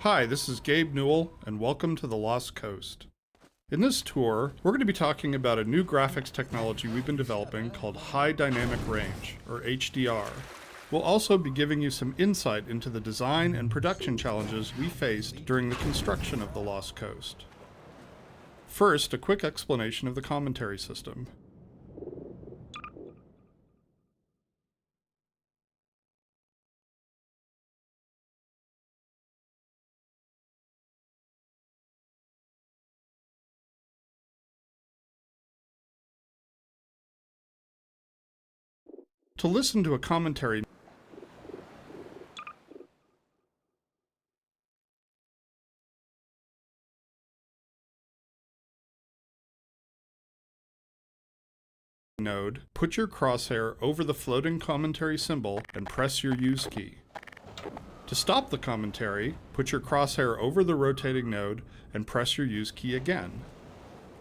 Hi, this is Gabe Newell, and welcome to The Lost Coast. In this tour, we're going to be talking about a new graphics technology we've been developing called High Dynamic Range, or HDR. We'll also be giving you some insight into the design and production challenges we faced during the construction of The Lost Coast. First, a quick explanation of the commentary system. To listen to a commentary node, put your crosshair over the floating commentary symbol and press your use key. To stop the commentary, put your crosshair over the rotating node and press your use key again.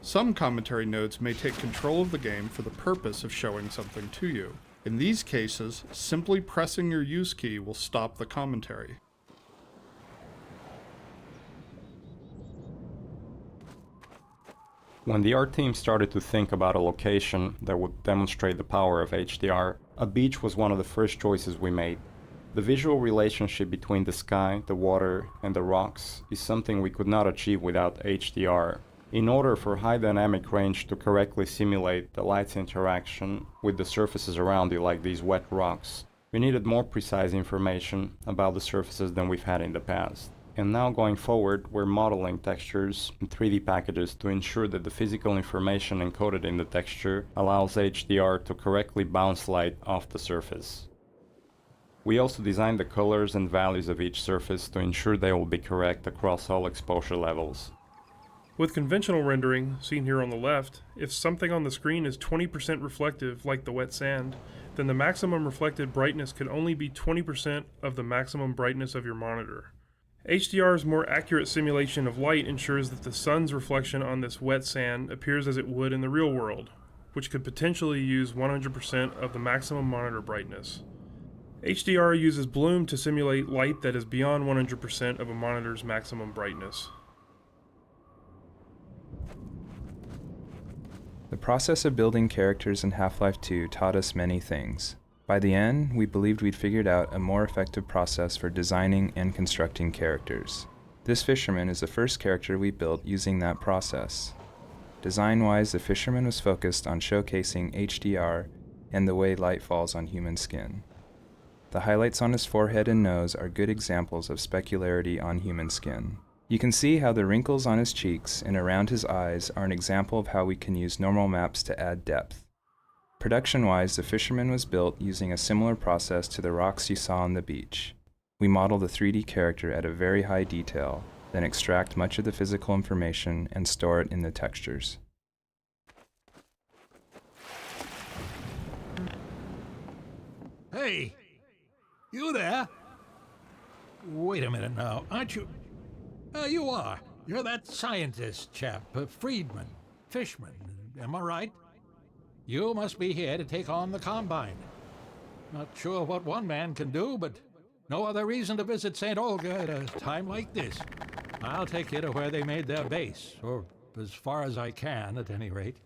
Some commentary nodes may take control of the game for the purpose of showing something to you. In these cases, simply pressing your use key will stop the commentary. When the art team started to think about a location that would demonstrate the power of HDR, a beach was one of the first choices we made. The visual relationship between the sky, the water, and the rocks is something we could not achieve without HDR. In order for high dynamic range to correctly simulate the light's interaction with the surfaces around it, like these wet rocks, we needed more precise information about the surfaces than we've had in the past. And now going forward, we're modeling textures in 3D packages to ensure that the physical information encoded in the texture allows HDR to correctly bounce light off the surface. We also designed the colors and values of each surface to ensure they will be correct across all exposure levels. With conventional rendering, seen here on the left, if something on the screen is 20% reflective, like the wet sand, then the maximum reflected brightness could only be 20% of the maximum brightness of your monitor. HDR's more accurate simulation of light ensures that the sun's reflection on this wet sand appears as it would in the real world, which could potentially use 100% of the maximum monitor brightness. HDR uses bloom to simulate light that is beyond 100% of a monitor's maximum brightness. The process of building characters in Half-Life 2 taught us many things. By the end, we believed we'd figured out a more effective process for designing and constructing characters. This fisherman is the first character we built using that process. Design-wise, the fisherman was focused on showcasing HDR and the way light falls on human skin. The highlights on his forehead and nose are good examples of specularity on human skin. You can see how the wrinkles on his cheeks and around his eyes are an example of how we can use normal maps to add depth. Production-wise, the fisherman was built using a similar process to the rocks you saw on the beach. We model the 3D character at a very high detail, then extract much of the physical information and store it in the textures. Hey! You there? Wait a minute now, aren't you? You are. You're that scientist chap, Friedman. Fishman, am I right? You must be here to take on the Combine. Not sure what one man can do, but no other reason to visit St. Olga at a time like this. I'll take you to where they made their base, or as far as I can, at any rate.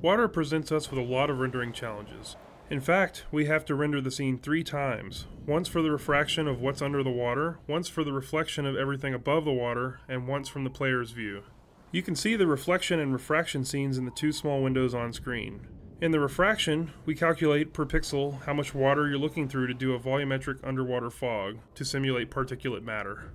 Water presents us with a lot of rendering challenges. In fact, we have to render the scene 3 times, once for the refraction of what's under the water, once for the reflection of everything above the water, and once from the player's view. You can see the reflection and refraction scenes in the 2 small windows on screen. In the refraction, we calculate per pixel how much water you're looking through to do a volumetric underwater fog to simulate particulate matter.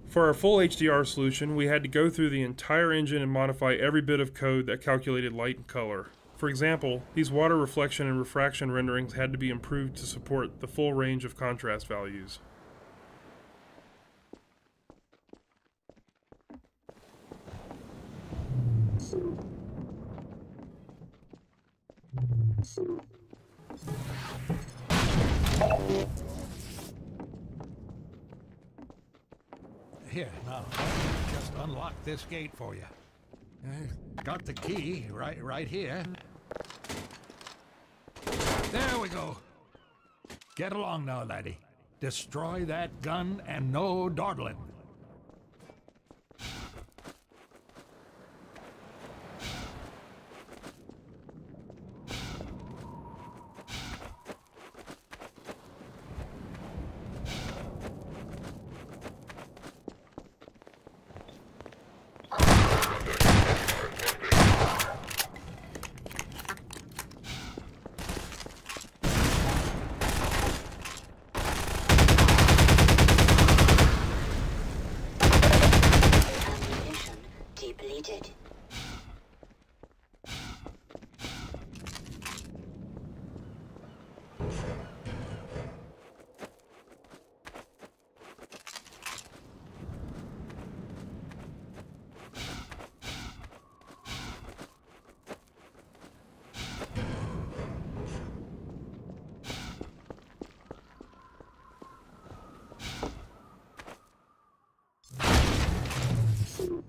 For our full HDR solution, we had to go through the entire engine and modify every bit of code that calculated light and color. For example, these water reflection and refraction renderings had to be improved to support the full range of contrast values. Here, now, just unlock this gate for you. Got the key right here. There we go. Get along now, laddie. Destroy that gun and no dawdling. Ammunition depleted.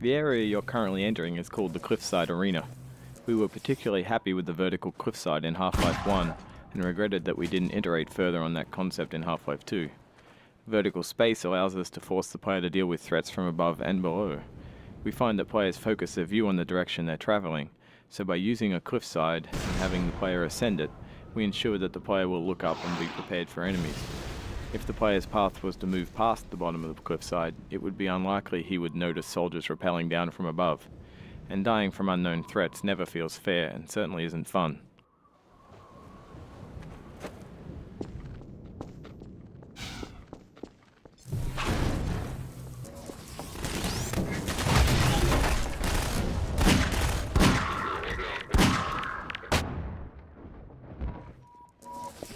The area you're currently entering is called the Cliffside Arena. We were particularly happy with the vertical cliffside in Half-Life 1 and regretted that we didn't iterate further on that concept in Half-Life 2. Vertical space allows us to force the player to deal with threats from above and below. We find that players focus their view on the direction they're traveling, so by using a cliffside and having the player ascend it, we ensure that the player will look up and be prepared for enemies. If the player's path was to move past the bottom of the cliffside, it would be unlikely he would notice soldiers rappelling down from above. And dying from unknown threats never feels fair and certainly isn't fun.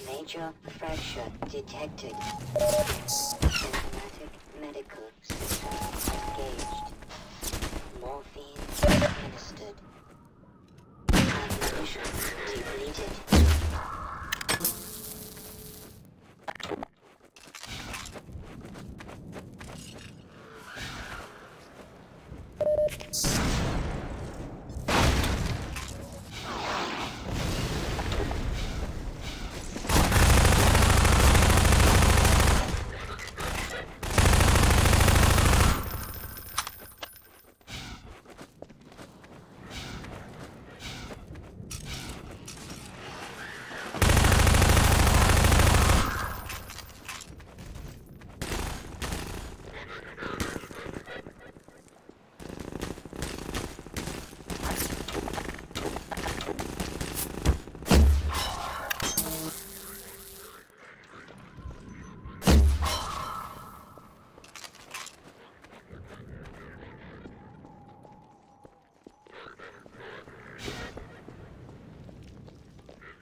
Major fracture detected. Symptomatic medical system engaged. Morphine administered. Ammunition depleted.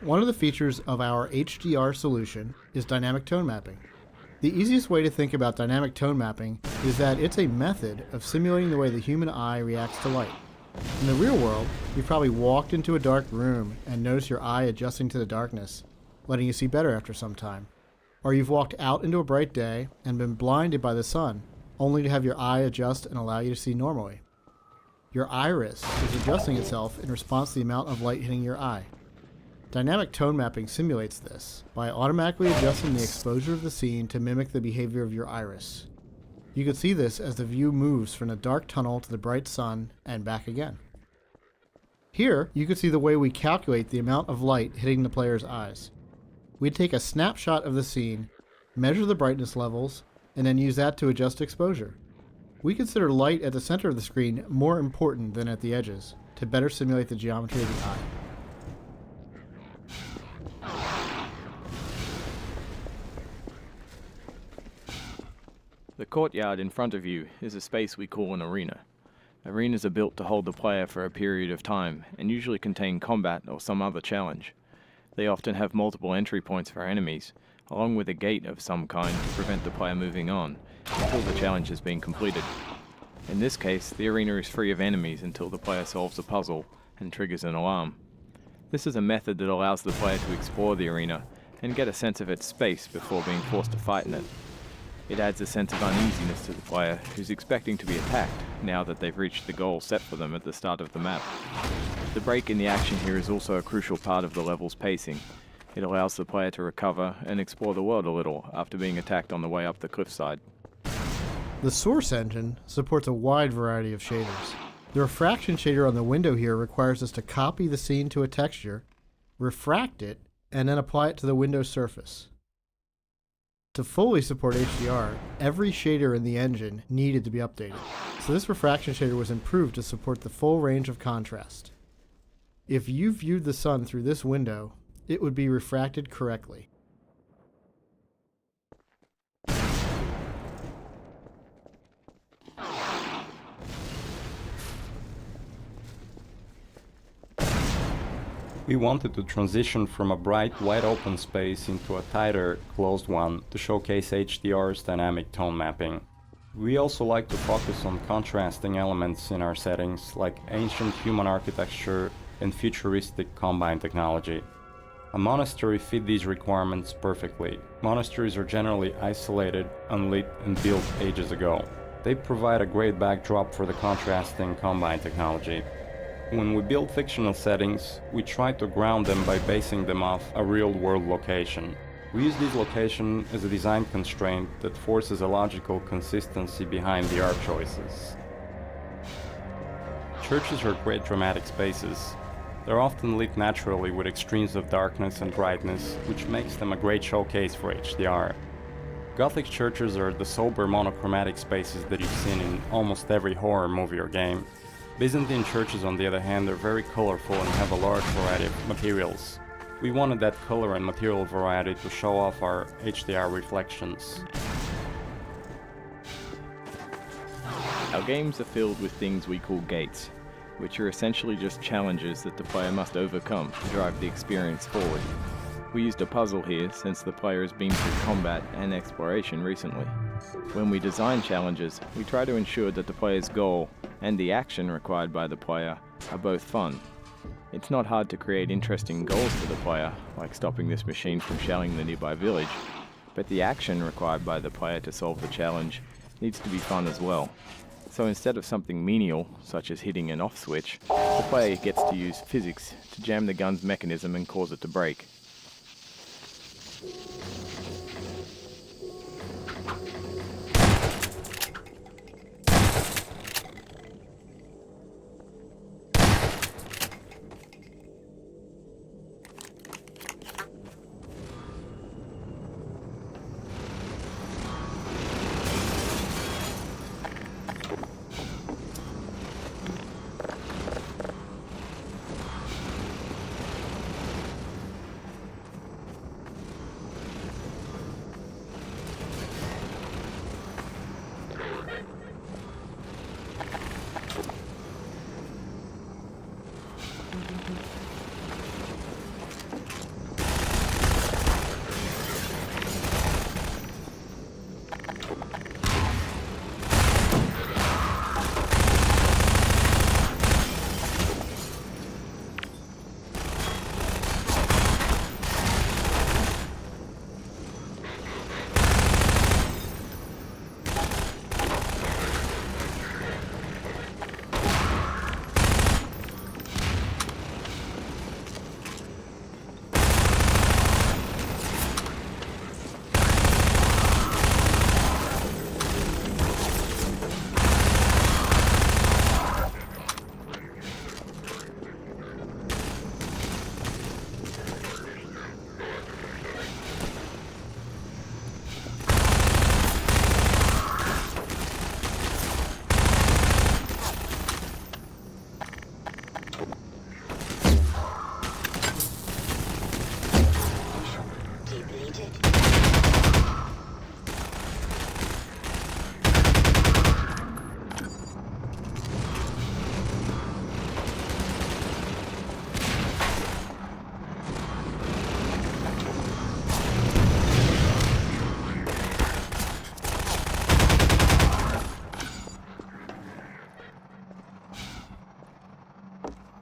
One of the features of our HDR solution is dynamic tone mapping. The easiest way to think about dynamic tone mapping is that it's a method of simulating the way the human eye reacts to light. In the real world, you've probably walked into a dark room and noticed your eye adjusting to the darkness, letting you see better after some time. Or you've walked out into a bright day and been blinded by the sun, only to have your eye adjust and allow you to see normally. Your iris is adjusting itself in response to the amount of light hitting your eye. Dynamic tone mapping simulates this by automatically adjusting the exposure of the scene to mimic the behavior of your iris. You can see this as the view moves from the dark tunnel to the bright sun and back again. Here, you can see the way we calculate the amount of light hitting the player's eyes. We take a snapshot of the scene, measure the brightness levels, and then use that to adjust exposure. We consider light at the center of the screen more important than at the edges to better simulate the geometry of the eye. The courtyard in front of you is a space we call an arena. Arenas are built to hold the player for a period of time and usually contain combat or some other challenge. They often have multiple entry points for enemies, along with a gate of some kind to prevent the player moving on until the challenge has been completed. In this case, the arena is free of enemies until the player solves a puzzle and triggers an alarm. This is a method that allows the player to explore the arena and get a sense of its space before being forced to fight in it. It adds a sense of uneasiness to the player, who's expecting to be attacked now that they've reached the goal set for them at the start of the map. The break in the action here is also a crucial part of the level's pacing. It allows the player to recover and explore the world a little after being attacked on the way up the cliffside. The Source engine supports a wide variety of shaders. The refraction shader on the window here requires us to copy the scene to a texture, refract it, and then apply it to the window surface. To fully support HDR, every shader in the engine needed to be updated, so this refraction shader was improved to support the full range of contrast. If you viewed the sun through this window, it would be refracted correctly. We wanted to transition from a bright, wide open space into a tighter, closed one to showcase HDR's dynamic tone mapping. We also like to focus on contrasting elements in our settings, like ancient human architecture and futuristic combine technology. A monastery fit these requirements perfectly. Monasteries are generally isolated, unlit, and built ages ago. They provide a great backdrop for the contrasting combine technology. When we build fictional settings, we try to ground them by basing them off a real-world location. We use this location as a design constraint that forces a logical consistency behind the art choices. Churches are great dramatic spaces. They're often lit naturally with extremes of darkness and brightness, which makes them a great showcase for HDR. Gothic churches are the sober monochromatic spaces that you've seen in almost every horror movie or game. Byzantine churches, on the other hand, are very colorful and have a large variety of materials. We wanted that color and material variety to show off our HDR reflections. Our games are filled with things we call gates, which are essentially just challenges that the player must overcome to drive the experience forward. We used a puzzle here since the player has been through combat and exploration recently. When we design challenges, we try to ensure that the player's goal and the action required by the player are both fun. It's not hard to create interesting goals for the player, like stopping this machine from shelling the nearby village, but the action required by the player to solve the challenge needs to be fun as well. So instead of something menial, such as hitting an off switch, the player gets to use physics to jam the gun's mechanism and cause it to break.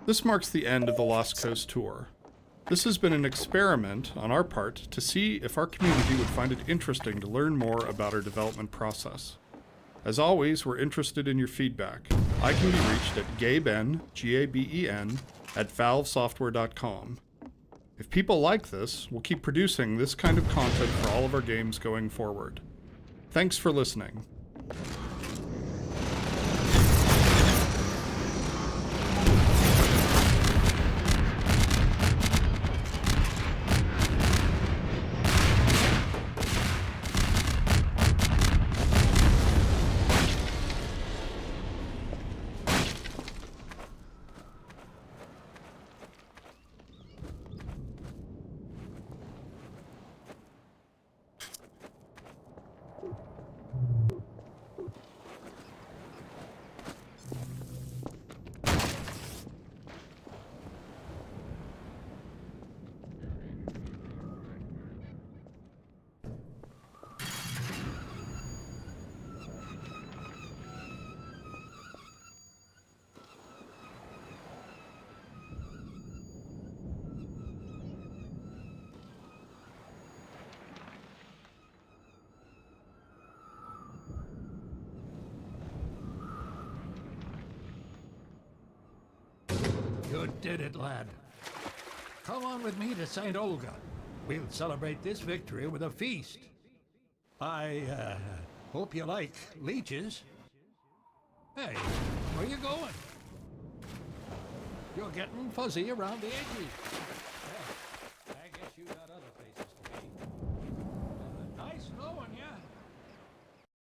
This marks the end of the Lost Coast tour. This has been an experiment on our part to see if our community would find it interesting to learn more about our development process. As always, we're interested in your feedback. I can be reached at gaben, Gaben, @valvesoftware.com. If people like this, we'll keep producing this kind of content for all of our games going forward. Thanks for listening. You did it, lad. Come on with me to St. Olga. We'll celebrate this victory with a feast. I hope you like leeches. Hey, where you going? You're getting fuzzy around the edges.